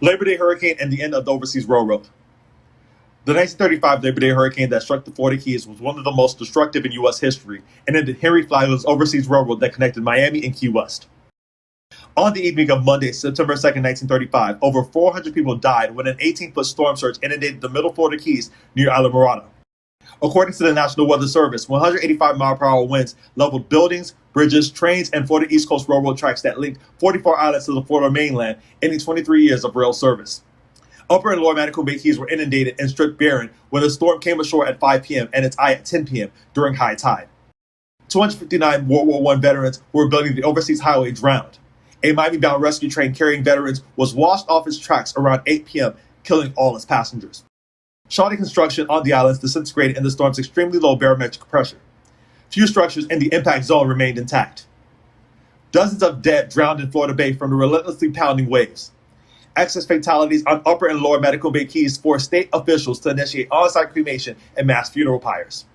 Labor Day hurricane and the end of the overseas railroad. The 1935 Labor Day hurricane that struck the Florida Keys was one of the most destructive in U.S. history and ended Henry Flagler's overseas railroad that connected Miami and Key West. On the evening of Monday, September 2nd, 1935, over 400 people died when an 18-foot storm surge inundated the middle Florida Keys near Islamorada. According to the National Weather Service, 185-mile-per-hour winds leveled buildings, bridges, trains, and Florida East Coast Railroad tracks that linked 44 islands to the Florida mainland, ending 23 years of rail service. Upper and Lower Manatee Bay Keys were inundated and stripped barren when the storm came ashore at 5 p.m. and its eye at 10 p.m. during high tide. 259 World War I veterans who were building the overseas highway drowned. A Miami-bound rescue train carrying veterans was washed off its tracks around 8 p.m., killing all its passengers. Shoddy construction on the islands disintegrated in the storm's extremely low barometric pressure. Few structures in the impact zone remained intact. Dozens of dead drowned in Florida Bay from the relentlessly pounding waves. Excess fatalities on Upper and Lower Manatee Bay Keys forced state officials to initiate on-site cremation and mass funeral pyres.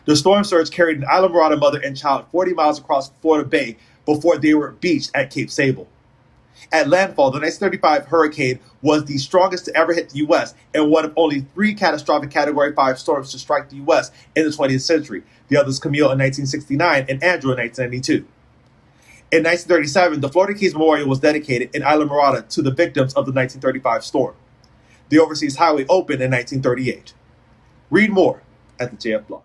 The storm surge carried an Islamorada mother and child 40 miles across Florida Bay before they were beached at Cape Sable. At landfall, the 1935 hurricane was the strongest to ever hit the U.S. and one of only 3 catastrophic Category 5 storms to strike the U.S. in the 20th century, the others Camille in 1969 and Andrew in 1992. In 1937, the Florida Keys Memorial was dedicated in Islamorada to the victims of the 1935 storm. The overseas highway opened in 1938. Read more at the JF blog.